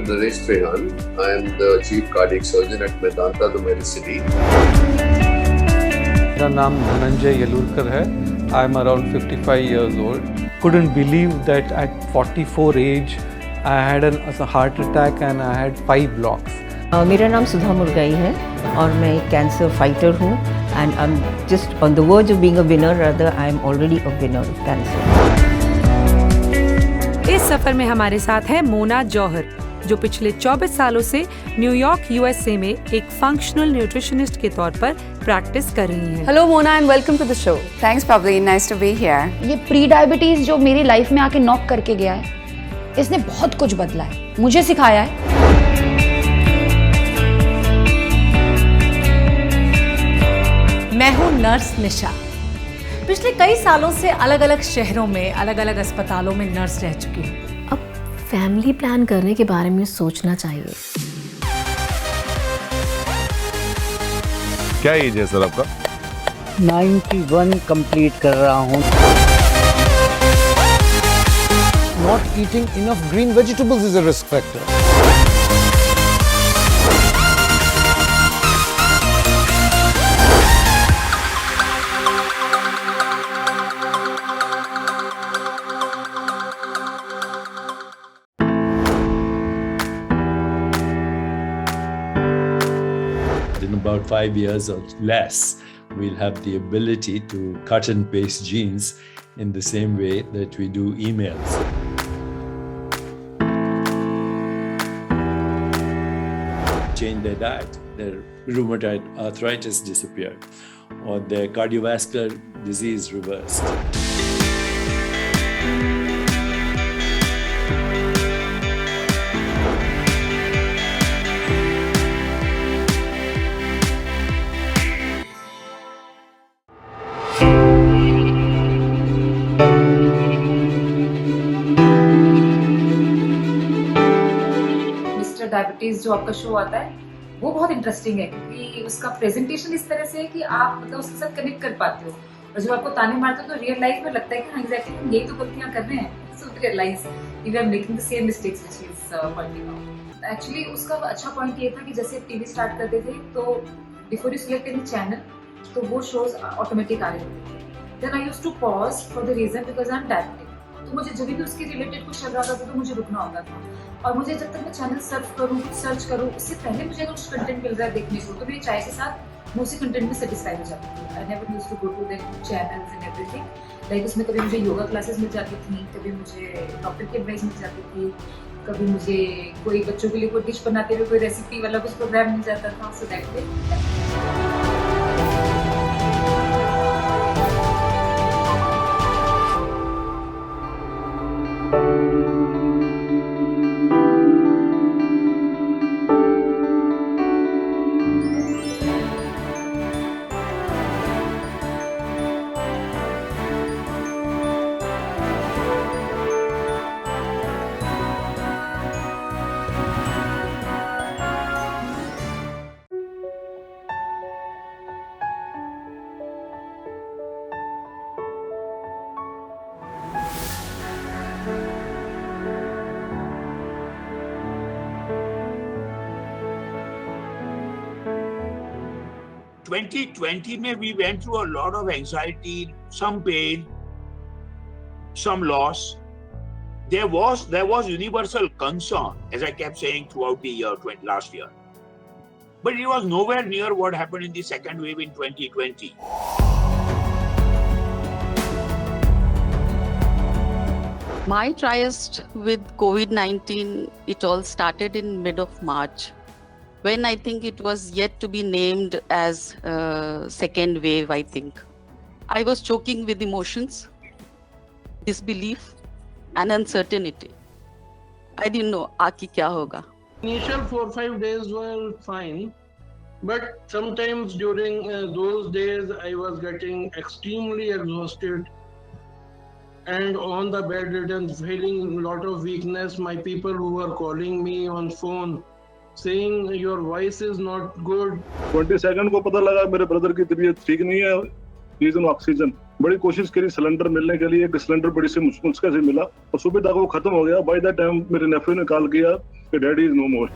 Naresh Trehan. I am the Chief Cardiac Surgeon at Medanta, the Medicity. मेरा नाम धनंजय येलुरकर है. I am around 55 years old. Couldn't believe that at 44 age I had a heart attack and I had 5 blocks. मेरा नाम सुधा मुर्गाई है और मैं एक cancer fighter हूँ and I am just on the verge of being a winner, rather I am already a winner of cancer. इस सफर में हमारे साथ है मोना जौहर, जो पिछले 24 सालों से न्यूयॉर्क यूएसए में एक फंक्शनल न्यूट्रिशनिस्ट के तौर पर प्रैक्टिस कर रही हैं. Hello Mona and welcome to the show. Thanks Pavleen, nice to be here. ये प्री डायबिटीज जो मेरी लाइफ में आके नॉक करके गया है, इसने बहुत कुछ बदला है, मुझे सिखाया है. मैं हूँ नर्स निशा. पिछले कई सालों से अलग अलग शहरों में अलग अलग अस्पतालों में नर्स रह चुकी हूँ. अब फैमिली प्लान करने के बारे में सोचना चाहिए. क्या एज है सर आपका? 91 कंप्लीट कर रहा हूँ. Not eating enough green vegetables is a risk factor. In about 5 years or less, we'll have the ability to cut and paste genes in the same way that we do emails. Change their diet, their rheumatoid arthritis disappeared, or their cardiovascular disease reversed. Diabetes जो आपका show आता है वो बहुत interesting है, क्योंकि उसका presentation इस तरह से है कि आप मतलब उसके साथ कनेक्ट कर पाते हो, और जब आपको ताने मारते हो तो रियल लाइफ में लगता है कि हाँ एग्जैक्टली हम यही तो गलतियां कर रहे हैं, so we realise we are making the same mistakes which he is pointing out. Actually उसका अच्छा पॉइंट ये था कि जैसे टीवी स्टार्ट करते थे तो before you select any channel तो वो शोज ऑटोमेटिक आ रहे होते थे. Then I used to pause for the reason because I am diabetic, तो मुझे जब भी उसके रिलेटेड कुछ चल रहा था तो मुझे रुकना होता था, और मुझे जब तक मैं चैनल सर्च करूँ उससे पहले मुझे अगर कुछ कंटेंट मिल रहा है देखने को तो मेरी चाय के साथ मैं उसी कंटेंट में सेटिस्फाई हो जाती थी. I never used to go to their channels and everything. Like उसमें कभी मुझे योगा क्लासेस मिल जाती थी, कभी मुझे डॉक्टर की एडवाइस मिल जाती थी, कभी मुझे कोई बच्चों के लिए कोई डिश बनाते हुए कोई रेसिपी वाला कुछ प्रोग्राम मिल जाता था. सो दैट वे में we went through a lot of anxiety, some pain, some loss. There was universal concern, as I kept saying throughout the year, last year. But it was nowhere near what happened in the second wave in 2020. My tryst with COVID-19, it all started in mid of March, when I think it was yet to be named as second wave, I think. I was choking with emotions, disbelief and uncertainty. I didn't know aaki kya hoga. Initial 4-5 days were fine, but sometimes during those days I was getting extremely exhausted and on the bed and feeling a lot of weakness. My people who were calling me on phone saying your voice is not good. 22nd को पता लगा मेरे brother की तबीयत ठीक नहीं है, he is on oxygen. बड़ी कोशिश करी सिलेंडर मिलने के लिए, एक सिलेंडर बड़ी सी मुश्किल से मिला और सुबह तक वो खत्म हो गया। बाय द टाइम मेरे नेफ्यू ने कॉल किया कि डैडी इज नो मोर।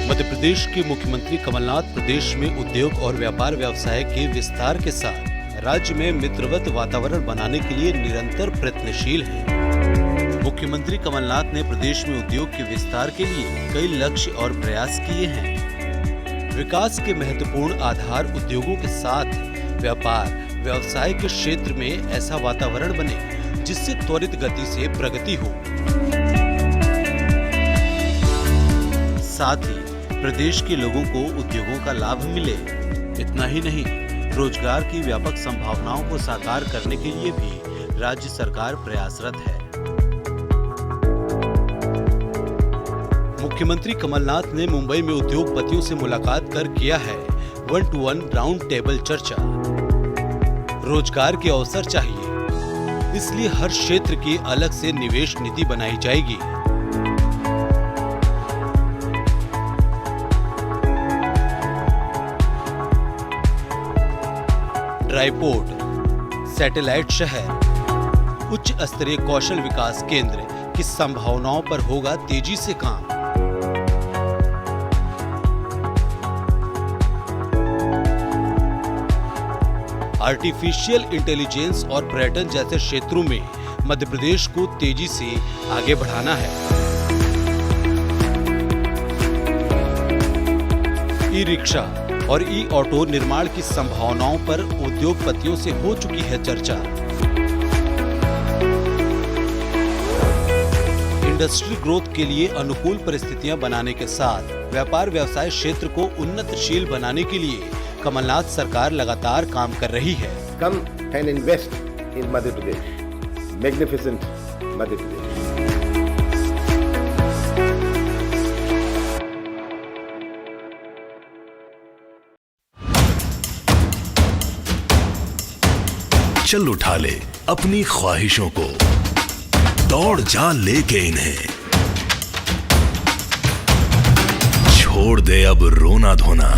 मध्य प्रदेश के मुख्यमंत्री कमलनाथ प्रदेश में उद्योग और व्यापार व्यवसाय के विस्तार के साथ राज्य में मित्रवत वातावरण बनाने के लिए निरंतर प्रयत्नशील हैं। मुख्यमंत्री कमलनाथ ने प्रदेश में उद्योग के विस्तार के लिए कई लक्ष्य और प्रयास किए हैं। विकास के महत्वपूर्ण आधार उद्योगों के साथ व्यापार व्यवसाय के क्षेत्र में ऐसा वातावरण बने जिससे त्वरित गति से प्रगति हो। साथ ही प्रदेश के लोगों को उद्योगों का लाभ मिले। इतना ही नहीं, रोजगार की व्यापक संभावनाओं को साकार करने के लिए भी राज्य सरकार प्रयासरत है। मुख्यमंत्री कमलनाथ ने मुंबई में उद्योगपतियों से मुलाकात कर किया है 1-to-1 राउंड टेबल चर्चा। रोजगार के अवसर चाहिए, इसलिए हर क्षेत्र की अलग से निवेश नीति बनाई जाएगी। ड्राईपोर्ट, सैटेलाइट शहर, उच्च स्तरीय कौशल विकास केंद्र की संभावनाओं पर होगा तेजी से काम। आर्टिफिशियल इंटेलिजेंस और पर्यटन जैसे क्षेत्रों में मध्य प्रदेश को तेजी से आगे बढ़ाना है। ई रिक्शा और ई ऑटो निर्माण की संभावनाओं पर उद्योगपतियों से हो चुकी है चर्चा। इंडस्ट्री ग्रोथ के लिए अनुकूल परिस्थितियां बनाने के साथ व्यापार व्यवसाय क्षेत्र को उन्नतशील बनाने के लिए कमलनाथ सरकार लगातार काम कर रही है। Come and invest in Madhya Pradesh, magnificent Madhya Pradesh. चल उठा ले अपनी ख्वाहिशों को, दौड़ जा लेके इन्हें, छोड़ दे अब रोना धोना,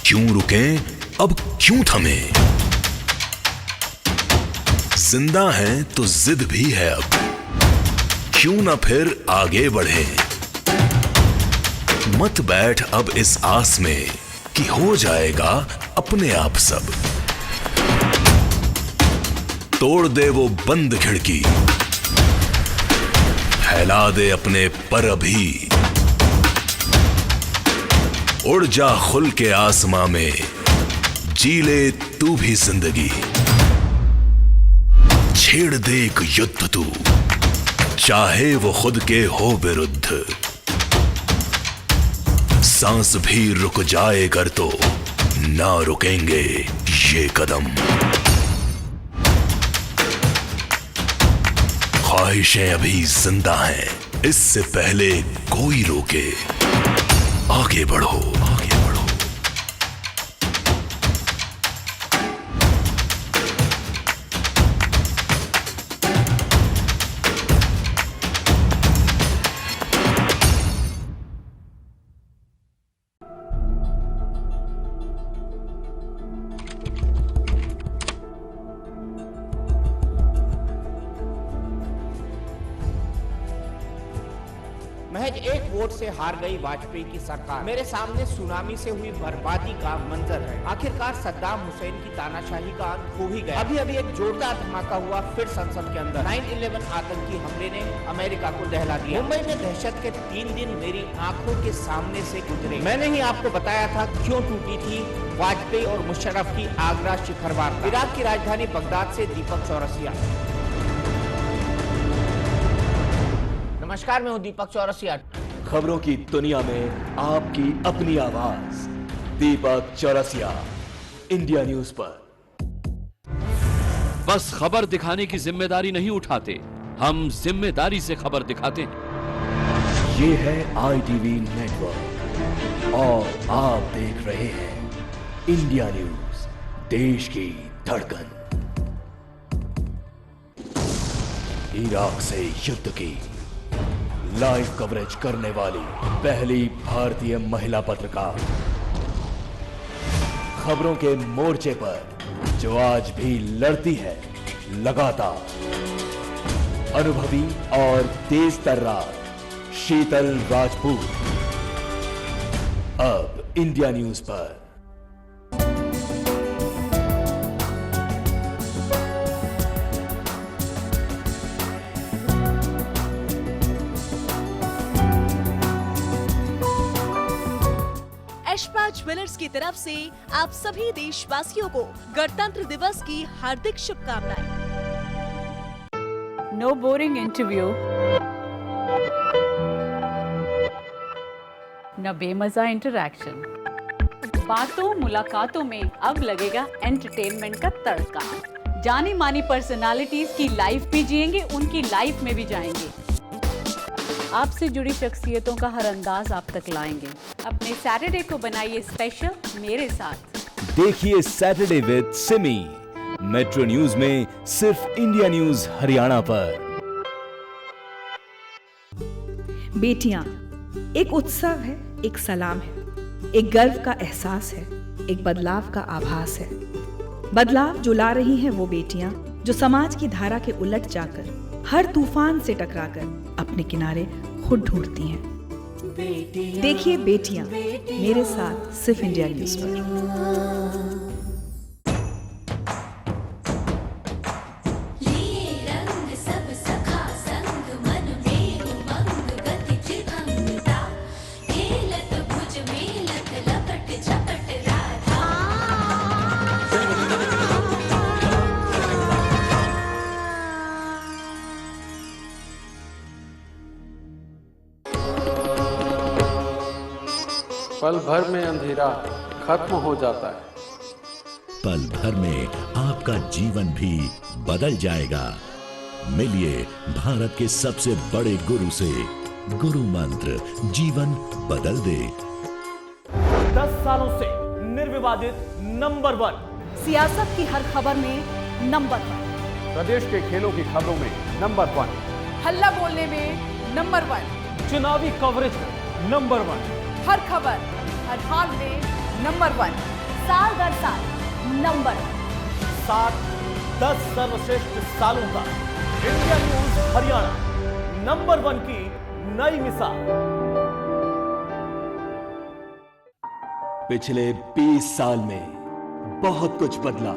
क्यों रुकें अब क्यों थमें, जिंदा हैं तो जिद भी है अब, क्यों ना फिर आगे बढ़े, मत बैठ अब इस आस में कि हो जाएगा अपने आप सब, तोड़ दे वो बंद खिड़की, फैला दे अपने पर अभी, उड़ जा खुल के आसमां में, जी ले तू भी जिंदगी, छेड़ दे एक युद्ध तू, चाहे वो खुद के हो विरुद्ध, सांस भी रुक जाए कर तो ना रुकेंगे ये कदम, ख्वाहिशें अभी जिंदा हैं, इससे पहले कोई रोके, आगे बढ़ो, आगे बढ़ो। महज एक वोट से हार गई वाजपेयी की सरकार। मेरे सामने सुनामी से हुई बर्बादी का मंजर है। आखिरकार सद्दाम हुसैन की तानाशाही का अंत हो ही गया। अभी अभी एक जोरदार धमाका हुआ फिर संसद के अंदर। 9/11 आतंकी हमले ने अमेरिका को दहला दिया। मुंबई में दहशत के 3 दिन मेरी आंखों के सामने से गुजरे। मैंने ही आपको बताया था क्यों टूटी थी वाजपेयी और मुशर्रफ की आगरा शिखर वार्ता। इराक की राजधानी बगदाद से दीपक चौरसिया। नमस्कार, मैं हूं दीपक चौरसिया। खबरों की दुनिया में आपकी अपनी आवाज, दीपक चौरसिया, इंडिया न्यूज पर। बस खबर दिखाने की जिम्मेदारी नहीं उठाते, हम जिम्मेदारी से खबर दिखाते हैं। ये है ITV नेटवर्क और आप देख रहे हैं इंडिया न्यूज, देश की धड़कन। इराक से युद्ध की लाइव कवरेज करने वाली पहली भारतीय महिला पत्रकार, खबरों के मोर्चे पर जो आज भी लड़ती है लगातार, अनुभवी और तेज तर्रार शीतल राजपूत अब इंडिया न्यूज पर। एशपा ज्वेलर्स की तरफ से आप सभी देशवासियों को गणतंत्र दिवस की हार्दिक शुभकामनाएं। नो बोरिंग इंटरव्यू, न बेमजा इंटरैक्शन। बातों मुलाकातों में अब लगेगा एंटरटेनमेंट का तड़का। जानी मानी पर्सनालिटीज की लाइफ भी जिएंगे, उनकी लाइफ में भी जाएंगे। आपसे जुड़ी शख्सियतों का हर अंदाज आप तक लाएंगे। अपने सैटरडे को बनाइए स्पेशल मेरे साथ। देखिए Saturday with Simi metro news में सिर्फ इंडिया न्यूज हरियाणा पर। बेटियां एक उत्सव है, एक सलाम है, एक गर्व का एहसास है, एक बदलाव का आभास है। बदलाव जो ला रही हैं वो बेटियां, जो समाज की धारा के उलट जाकर हर तूफान से टकराकर अपने किनारे खुद ढूंढती हैं। देखिए बेटियां मेरे साथ सिर्फ इंडिया न्यूज पर। पल भर में अंधेरा खत्म हो जाता है। पल भर में आपका जीवन भी बदल जाएगा। मिलिए भारत के सबसे बड़े गुरु से। गुरु मंत्र जीवन बदल दे। 10 सालों से निर्विवादित नंबर 1, सियासत की हर खबर में नंबर 1, प्रदेश के खेलों की खबरों में नंबर 1, हल्ला बोलने में नंबर 1, चुनावी कवरेज में नंबर 1, हर खबर हर हाल में नंबर 1, साल दर साल नंबर 7-10 सर्वश्रेष्ठ सालों का इंडिया न्यूज हरियाणा नंबर 1 की नई मिसाल। पिछले 20 साल में बहुत कुछ बदला।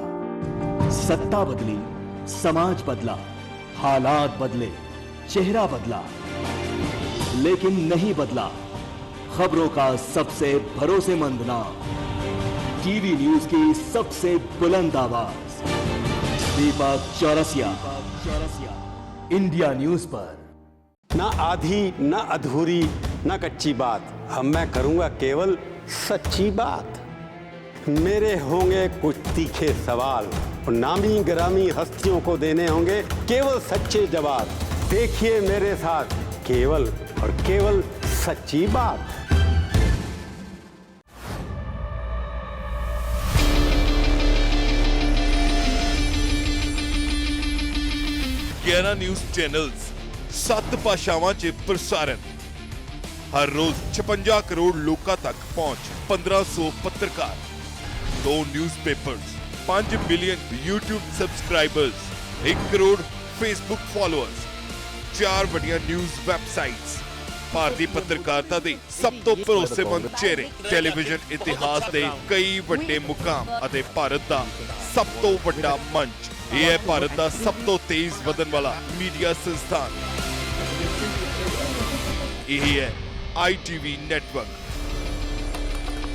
सत्ता बदली, समाज बदला, हालात बदले, चेहरा बदला, लेकिन नहीं बदला खबरों का सबसे भरोसेमंद नाम, टीवी न्यूज की सबसे बुलंद आवाज, दीपक चौरसिया, इंडिया न्यूज पर। ना आधी, ना अधूरी, ना कच्ची बात, अब मैं करूंगा केवल सच्ची बात। मेरे होंगे कुछ तीखे सवाल और नामी ग्रामी हस्तियों को देने होंगे केवल सच्चे जवाब। देखिए मेरे साथ केवल और केवल सच्ची बात। ग्यारह न्यूज चैनल्स 7 भाषावां च प्रसारण, हर रोज 56 करोड़ लोकां तक पहुंच, 1500 पत्रकार, 2 newspapers, 5 million YouTube subscribers, 1 crore Facebook followers, 4 वड्डियां न्यूज वैबसाइट्स। भारतीय पत्रकारिता ਦੇ ਸਭ ਤੋਂ ਭਰੋਸੇਮੰਦ ਚਿਹਰੇ, ਟੈਲੀਵਿਜ਼ਨ ਇਤਿਹਾਸ ਦੇ ਕਈ ਵੱਡੇ ਮੁਕਾਮ ਅਤੇ ਭਾਰਤ ਦਾ ਸਭ ਤੋਂ ਵੱਡਾ ਮੰਚ। ਇਹ ਹੈ ਭਾਰਤ ਦਾ ਸਭ ਤੋਂ ਤੇਜ਼ ਵਧਣ ਵਾਲਾ ਮੀਡੀਆ ਸੰਸਥਾਨ। ਇਹ ਹੈ ITV नेटवर्क।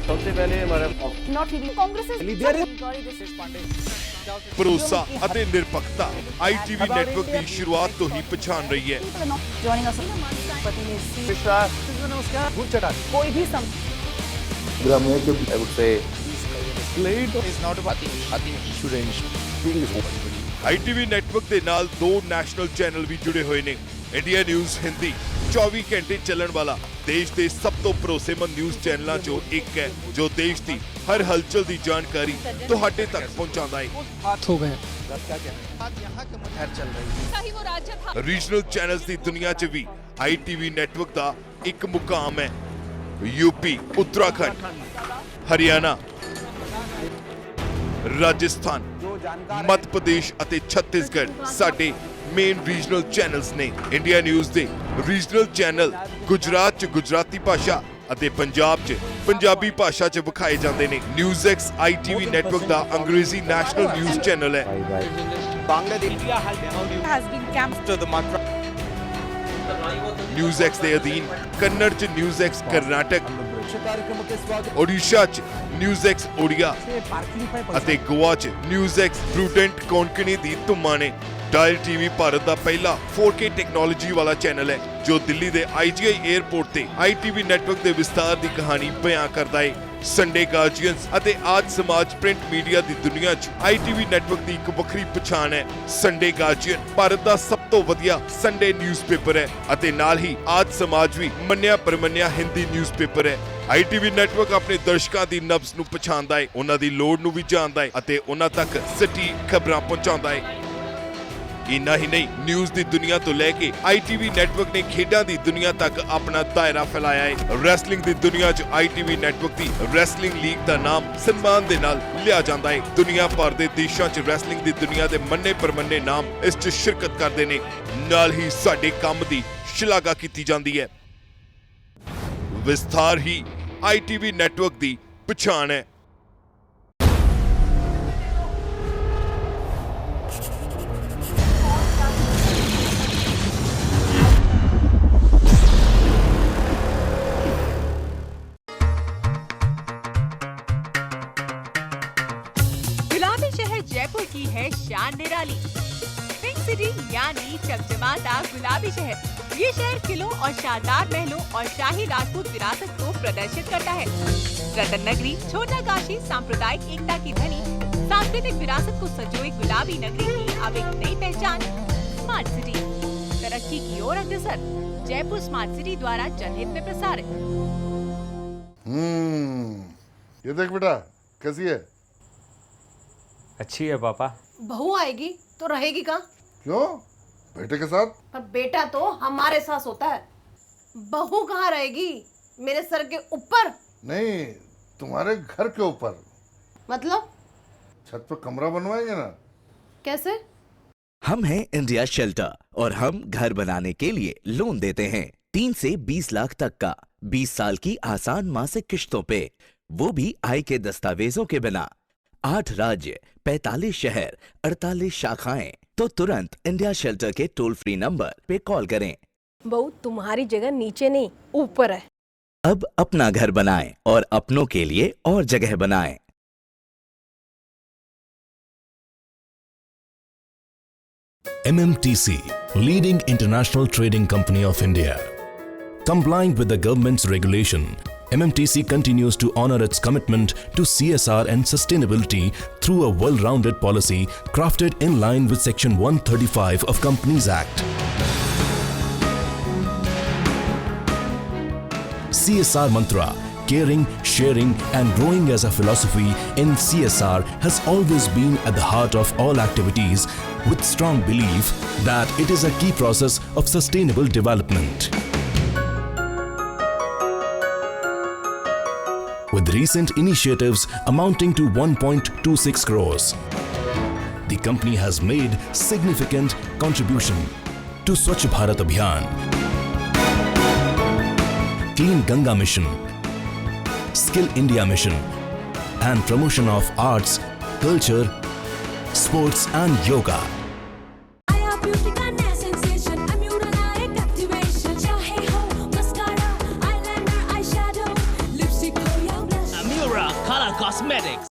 सबसे पहले हमारा ਭਰੋਸਾ ਅਤੇ ਨਿਰਪੱਖਤਾ ITV नेटवर्क ਦੀ ਸ਼ੁਰੂਆਤ ਤੋਂ ਹੀ ਪਛਾਣ ਰਹੀ ਹੈ। कोई भी ITV नेटवर्क ਦੇ ਨਾਲ 2 ਨੈਸ਼ਨਲ ਚੈਨਲ ਵੀ ਜੁੜੇ ਹੋਏ ਨੇ। ਇੰਡੀਆ ਨਿਊਜ਼ ਹਿੰਦੀ 24 ਘੰਟੇ ਚੱਲਣ ਵਾਲਾ ਦੇਸ਼ ਦੇ ਸਭ ਤੋਂ ਭਰੋਸੇਮੰਦ ਨਿਊਜ਼ ਚੈਨਲਾਂ 'ਚੋਂ ਇੱਕ ਹੈ ਜੋ ਦੇਸ਼ ਦੀ ਹਰ ਹਲਚਲ ਦੀ ਜਾਣਕਾਰੀ ਤੁਹਾਡੇ ਤੱਕ ਪਹੁੰਚਾਉਂਦਾ ਹੈ। हो गए ਰੀਜਨਲ ਚੈਨਲਸ ਦੀ ਦੁਨੀਆ 'ਚ ਵੀ ITV ਨੈਟਵਰਕ ਦਾ ਇੱਕ ਮੁਕਾਮ ਹੈ। यूपी, उत्तराखंड, हरियाणा, राजस्थान, मध्य प्रदेश ਅਤੇ ਛੱਤੀਸਗੜ੍ਹ ਸਾਡੇ ਮੇਨ ਰੀਜਨਲ ਚੈਨਲਸ ਨੇ। ਇੰਡੀਆ ਨਿਊਜ਼ ਦੇ ਰੀਜਨਲ ਚੈਨਲ ਗੁਜਰਾਤ 'ਚ ਗੁਜਰਾਤੀ ਭਾਸ਼ਾ ਅਤੇ ਪੰਜਾਬ 'ਚ ਪੰਜਾਬੀ ਭਾਸ਼ਾ 'ਚ ਵਿਖਾਏ ਜਾਂਦੇ ਨੇ। ਨਿਊਜ਼ਐਕਸ ITV ਨੈਟਵਰਕ ਦਾ ਅੰਗਰੇਜ਼ੀ ਨੈਸ਼ਨਲ ਨਿਊਜ਼ ਚੈਨਲ ਹੈ। ਨਿਊਜ਼ਐਕਸ ਦੇ ਅਧੀਨ ਕੰਨੜ 'ਚ ਨਿਊਜ਼ਐਕਸ ਕਰਨਾਟਕ, ओडिशा च न्यूज़एक्स ओडिया ਅਤੇ गोवा च न्यूज़एक्स प्रूडेंट कोंकणी दी धुम्मा ने। डायल टीवी भारत दा पहला 4K टेक्नोलॉजी वाला चैनल है जो दिल्ली दे IGI एयरपोर्ट ते ITV नेटवर्क दे विस्तार दी कहानी बयां करदा है। संडे गार्जियंस ਅਤੇ आज समाज प्रिंट मीडिया दी दुनिया च ITV नेटवर्क दी एक ਵੱਖਰੀ ਪਛਾਣ ਹੈ। संडे गार्जियन भारत ਦਾ ਸਭ ਤੋਂ ਵਧੀਆ ਸੰਡੇ ਨਿਊਜ਼ਪੇਪਰ ਹੈ ਅਤੇ ਨਾਲ ਹੀ आज समाज ਵੀ ਮੰਨਿਆ ਪਰਮੰਨਿਆ ਹਿੰਦੀ ਨਿਊਜ਼ਪੇਪਰ ਹੈ। ITV ਨੈਟਵਰਕ ਆਪਣੇ ਦਰਸ਼ਕਾਂ ਦੀ ਨਬਜ਼ ਨੂੰ ਪਛਾਣਦਾ ਹੈ, ਉਹਨਾਂ ਦੀ ਲੋੜ ਨੂੰ ਵੀ ਜਾਣਦਾ ਹੈ ਅਤੇ ਉਹਨਾਂ ਤੱਕ ਸਟੀਕ ਖਬਰਾਂ ਪਹੁੰਚਾਉਂਦਾ ਹੈ। ਇੰਨਾ ਹੀ ਨਹੀਂ, ਨਿਊਜ਼ ਦੀ ਦੁਨੀਆ ਤੋਂ ਲੈ ਕੇ ITV ਨੈਟਵਰਕ ਨੇ ਖੇਡਾਂ ਦੀ ਦੁਨੀਆ ਤੱਕ ਆਪਣਾ ਦਾਇਰਾ ਫੈਲਾਇਆ ਹੈ। ਰੈਸਲਿੰਗ ਦੀ ਦੁਨੀਆ 'ਚ ITV ਨੈਟਵਰਕ ਦੀ ਰੈਸਲਿੰਗ ਲੀਗ ਦਾ ਨਾਮ ਸਨਮਾਨ ਦੇ ਨਾਲ ਲਿਆ ਜਾਂਦਾ ਹੈ। ਦੁਨੀਆ ਭਰ ਦੇ ਦੇਸ਼ਾਂ 'ਚ ਰੈਸਲਿੰਗ ਦੀ ਦੁਨੀਆ ਦੇ ਮੰਨੇ ਪਰਮੰਨੇ ਨਾਮ ਇਸ 'ਚ ਸ਼ਿਰਕਤ ਕਰਦੇ ਨੇ। ਨਾਲ ਹੀ ਸਾਡੇ ਕੰਮ ਦੀ ਸ਼ਲਾਘਾ ਕੀਤੀ ਜਾਂਦੀ ਹੈ। ਵਿਸਥਾਰ ਹੀ ITV ਨੈਟਵਰਕ ਦੀ ਪਛਾਣ ਹੈ। गुलाबी शहर जयपुर की है शान निराली। पिंक सिटी यानी चमचमाता गुलाबी शहर। ये शहर किलों और शानदार महलों और शाही राजपूत विरासत को प्रदर्शित करता है। रतन नगरी, छोटा काशी सांप्रदायिक एकता की धनी, सांस्कृतिक विरासत को संजोए गुलाबी नगरी की अब एक नई पहचान स्मार्ट सिटी। तरक्की की ओर अग्रसर। जयपुर स्मार्ट सिटी द्वारा जनहित में प्रसारित। ये देख बेटा कैसी है? अच्छी है पापा। बहू आएगी तो रहेगी कहाँ? क्यों? बेटे के साथ। पर बेटा तो हमारे साथ होता है, बहू कहाँ रहेगी? मेरे सर के ऊपर? नहीं, तुम्हारे घर के ऊपर। मतलब? छत पर कमरा बनवाएंगे ना। कैसे? हम हैं इंडिया शेल्टर और हम घर बनाने के लिए लोन देते हैं 3 से 20 लाख तक का, 20 साल की आसान मासिक किश्तों पे, वो भी आय के दस्तावेजों के बिना। 8 राज्य, 45 शहर, 48 शाखाएं। तो तुरंत इंडिया शेल्टर के टोल फ्री नंबर पे कॉल करें। बहू तुम्हारी जगह नीचे नहीं ऊपर है। अब अपना घर बनाएं और अपनों के लिए और जगह बनाएं। MMTC, leading international trading company of India. Complying with the government's regulation, MMTC continues to honor its commitment to CSR and sustainability through a well-rounded policy crafted in line with Section 135 of Companies Act. CSR Mantra, caring, sharing and growing as a philosophy in CSR has always been at the heart of all activities, with strong belief that it is a key process of sustainable development. With recent initiatives amounting to 1.26 crores, the company has made significant contribution to Swachh Bharat Abhiyan, Clean Ganga Mission, Skill India Mission, and promotion of arts, culture, sports and yoga. Color Cosmetics.